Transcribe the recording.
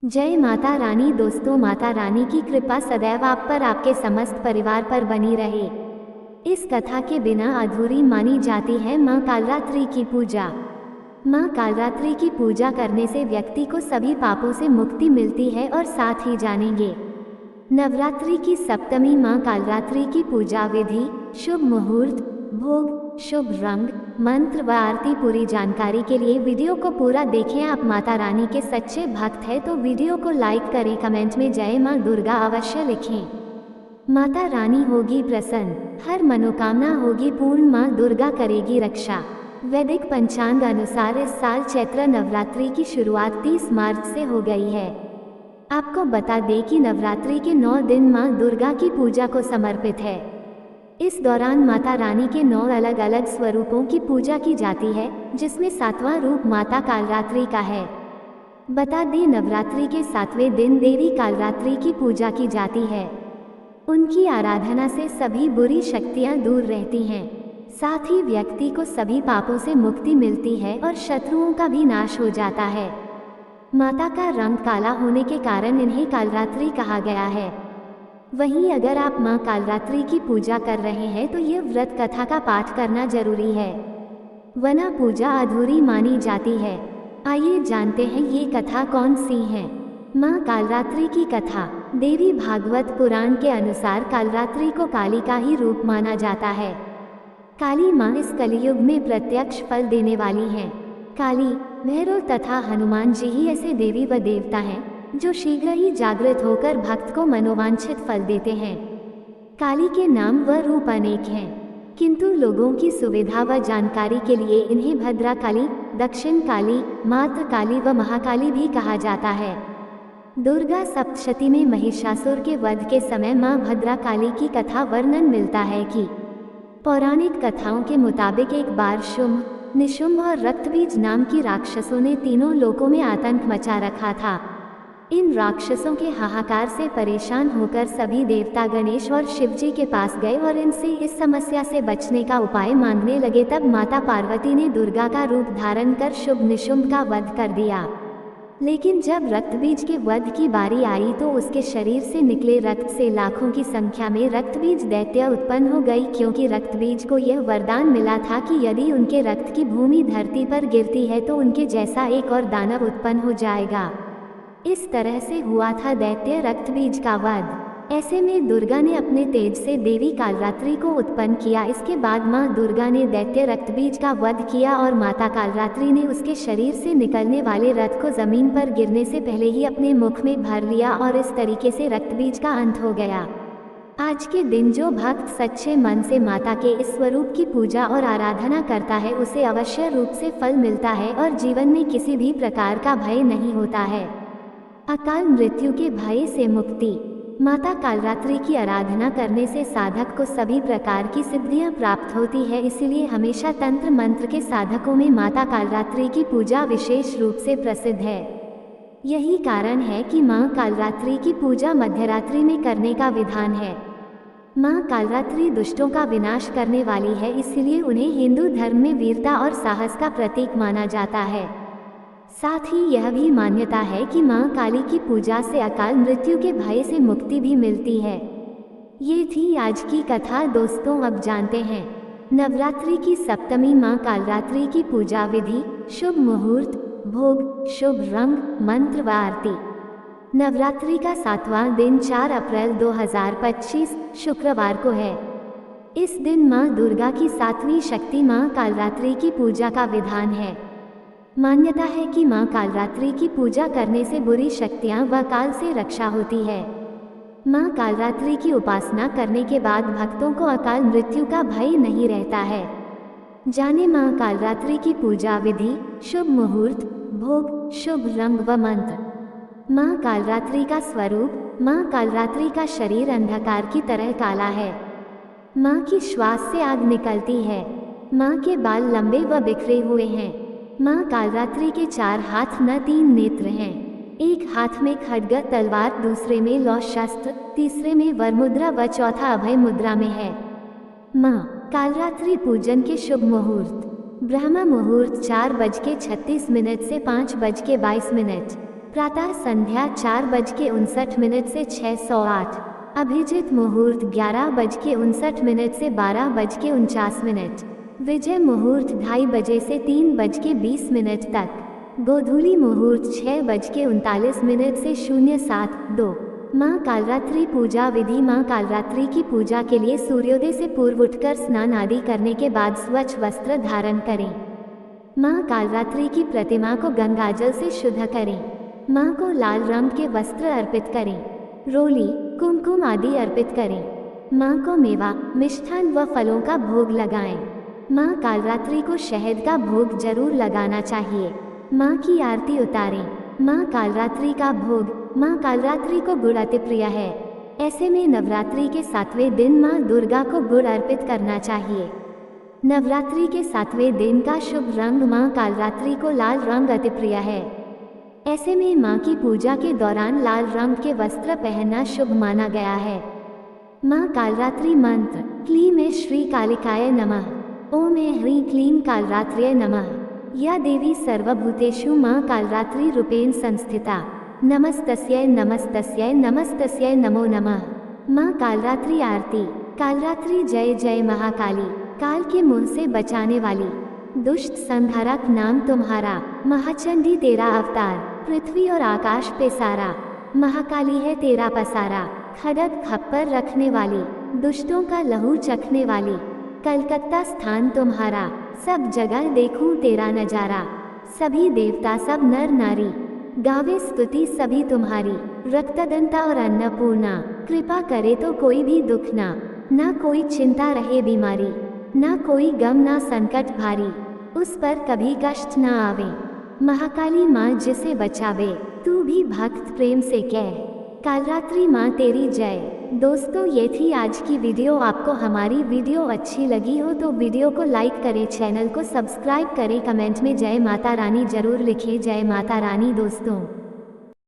जय माता रानी। दोस्तों, माता रानी की कृपा सदैव आप पर, आपके समस्त परिवार पर बनी रहे। इस कथा के बिना अधूरी मानी जाती है माँ कालरात्रि की पूजा। माँ कालरात्रि की पूजा करने से व्यक्ति को सभी पापों से मुक्ति मिलती है और साथ ही जानेंगे नवरात्रि की सप्तमी माँ कालरात्रि की पूजा विधि, शुभ मुहूर्त, भोग, शुभ रंग, मंत्र व आरती। पूरी जानकारी के लिए वीडियो को पूरा देखें। आप माता रानी के सच्चे भक्त हैं तो वीडियो को लाइक करें, कमेंट में जय माँ दुर्गा अवश्य लिखें। माता रानी होगी प्रसन्न, हर मनोकामना होगी पूर्ण, माँ दुर्गा करेगी रक्षा। वैदिक पंचांग अनुसार इस साल चैत्र नवरात्रि की शुरुआत 30 मार्च से हो गई है। आपको बता दें कि नवरात्रि के 9 दिन माँ दुर्गा की पूजा को समर्पित है। इस दौरान माता रानी के 9 अलग अलग स्वरूपों की पूजा की जाती है, जिसमें 7वां रूप माता कालरात्रि का है। बता दें, नवरात्रि के 7वें दिन देवी कालरात्रि की पूजा की जाती है। उनकी आराधना से सभी बुरी शक्तियां दूर रहती हैं। साथ ही व्यक्ति को सभी पापों से मुक्ति मिलती है और शत्रुओं का भी नाश हो जाता है। माता का रंग काला होने के कारण इन्हें कालरात्रि कहा गया है। वहीं अगर आप माँ कालरात्रि की पूजा कर रहे हैं तो यह व्रत कथा का पाठ करना जरूरी है, वरना पूजा अधूरी मानी जाती है। आइए जानते हैं ये कथा कौन सी है। माँ कालरात्रि की कथा। देवी भागवत पुराण के अनुसार कालरात्रि को काली का ही रूप माना जाता है। काली माँ इस कलियुग में प्रत्यक्ष फल देने वाली हैं। काली, भैरव तथा हनुमान जी ही ऐसे देवी व देवता हैं जो शीघ्र ही जागृत होकर भक्त को मनोवांछित फल देते हैं। काली के नाम व रूप अनेक हैं, किंतु लोगों की सुविधा व जानकारी के लिए इन्हें भद्रा काली, दक्षिण काली, मात्र काली व महाकाली भी कहा जाता है। दुर्गा सप्तशती में महिषासुर के वध के समय माँ भद्रा काली की कथा वर्णन मिलता है कि पौराणिक कथाओं के मुताबिक एक बार शुंभ, निशुंभ और रक्तबीज नाम की राक्षसों ने तीनों लोकों में आतंक मचा रखा था। इन राक्षसों के हाहाकार से परेशान होकर सभी देवता गणेश और शिवजी के पास गए और इनसे इस समस्या से बचने का उपाय मांगने लगे। तब माता पार्वती ने दुर्गा का रूप धारण कर शुंभ निशुंभ का वध कर दिया। लेकिन जब रक्तबीज के वध की बारी आई तो उसके शरीर से निकले रक्त से लाखों की संख्या में रक्तबीज दैत्य उत्पन्न हो गई, क्योंकि रक्तबीज को यह वरदान मिला था कि यदि उनके रक्त की भूमि धरती पर गिरती है तो उनके जैसा एक और दानव उत्पन्न हो जाएगा। इस तरह से हुआ था दैत्य रक्तबीज का वध। ऐसे में दुर्गा ने अपने तेज से देवी कालरात्रि को उत्पन्न किया। इसके बाद माँ दुर्गा ने दैत्य रक्तबीज का वध किया और माता कालरात्रि ने उसके शरीर से निकलने वाले रक्त को जमीन पर गिरने से पहले ही अपने मुख में भर लिया और इस तरीके से रक्तबीज का अंत हो गया। आज के दिन जो भक्त सच्चे मन से माता के इस स्वरूप की पूजा और आराधना करता है उसे अवश्य रूप से फल मिलता है और जीवन में किसी भी प्रकार का भय नहीं होता है। अकाल मृत्यु के भय से मुक्ति। माता कालरात्रि की आराधना करने से साधक को सभी प्रकार की सिद्धियां प्राप्त होती है, इसलिए हमेशा तंत्र मंत्र के साधकों में माता कालरात्रि की पूजा विशेष रूप से प्रसिद्ध है। यही कारण है कि माँ कालरात्रि की पूजा मध्यरात्रि में करने का विधान है। माँ कालरात्रि दुष्टों का विनाश करने वाली है, इसलिए उन्हें हिंदू धर्म में वीरता और साहस का प्रतीक माना जाता है। साथ ही यह भी मान्यता है कि माँ काली की पूजा से अकाल मृत्यु के भय से मुक्ति भी मिलती है। ये थी आज की कथा। दोस्तों, अब जानते हैं नवरात्रि की सप्तमी माँ कालरात्रि की पूजा विधि, शुभ मुहूर्त, भोग, शुभ रंग, मंत्र व आरती। नवरात्रि का 7वां दिन 4 अप्रैल 2025 शुक्रवार को है। इस दिन माँ दुर्गा की 7वीं शक्ति माँ कालरात्रि की पूजा का विधान है। मान्यता है कि माँ कालरात्रि की पूजा करने से बुरी शक्तियाँ व काल से रक्षा होती है। माँ कालरात्रि की उपासना करने के बाद भक्तों को अकाल मृत्यु का भय नहीं रहता है। जाने माँ कालरात्रि की पूजा विधि, शुभ मुहूर्त, भोग, शुभ रंग व मंत्र। माँ कालरात्रि का स्वरूप। माँ कालरात्रि का शरीर अंधकार की तरह काला है। माँ की श्वास से आग निकलती है। माँ के बाल लंबे व बिखरे हुए हैं। माँ कालरात्रि के 4 हाथ न 3 नेत्र हैं। एक हाथ में खड्ग तलवार, दूसरे में लौ शस्त्र, तीसरे में वरमुद्रा व चौथा अभय मुद्रा में है। माँ कालरात्रि पूजन के शुभ मुहूर्त। ब्रह्म मुहूर्त 4:36 से 5:22। प्रातः संध्या 4:59 से 6:08। अभिजित मुहूर्त 11:59 से 12:49। विजय मुहूर्त 2:30 बजे से 3:20 तक। गोधूली मुहूर्त 6:39 से 07:02। माँ कालरात्रि पूजा विधि। माँ कालरात्रि की पूजा के लिए सूर्योदय से पूर्व उठकर स्नान आदि करने के बाद स्वच्छ वस्त्र धारण करें। माँ कालरात्रि की प्रतिमा को गंगाजल से शुद्ध करें। माँ को लाल रंग के वस्त्र अर्पित करें। रोली, कुमकुम आदि अर्पित करें। माँ को मेवा, मिष्ठान व फलों का भोग लगाएं। माँ कालरात्रि को शहद का भोग जरूर लगाना चाहिए। माँ की आरती उतारें। माँ कालरात्रि का भोग। माँ कालरात्रि को गुड़ अति प्रिय है। ऐसे में नवरात्रि के 7वें दिन माँ दुर्गा को गुड़ अर्पित करना चाहिए। नवरात्रि के 7वें दिन का शुभ रंग। माँ कालरात्रि को लाल रंग अति प्रिय है। ऐसे में माँ की पूजा के दौरान लाल रंग के वस्त्र पहनना शुभ माना गया है। माँ कालरात्रि मंत्र। क्लीं ऐं श्री कालिकाय नमः। ओम ऐं ह्रीं क्लीं कालरात्र्यै नमः। या देवी सर्वभूतेषु माँ कालरात्रि रूपेण संस्थिता। नमस्तस्यै नमस्तस्यै नमस्तस्यै नमो नमः। माँ कालरात्रि आरती। कालरात्रि जय जय महाकाली, काल के मुंह से बचाने वाली, दुष्ट संहारक नाम तुम्हारा। महाचंडी तेरा अवतार, पृथ्वी और आकाश पे सारा। महाकाली है तेरा पसारा, खड्ग खप्पर रखने वाली, दुष्टों का लहू चखने वाली। कलकत्ता स्थान तुम्हारा, सब जगह देखूं तेरा नजारा। सभी देवता सब नर नारी, गावे स्तुति सभी तुम्हारी। रक्तदंता और अन्नपूर्णा, कृपा करे तो कोई भी दुख ना कोई चिंता रहे बीमारी। ना कोई गम ना संकट भारी, उस पर कभी कष्ट ना आवे। महाकाली माँ जिसे बचावे, तू भी भक्त प्रेम से कह। कालरात्रि माँ तेरी जय। दोस्तों, ये थी आज की वीडियो। आपको हमारी वीडियो अच्छी लगी हो तो वीडियो को लाइक करें, चैनल को सब्सक्राइब करें, कमेंट में जय माता रानी जरूर लिखें। जय माता रानी दोस्तों।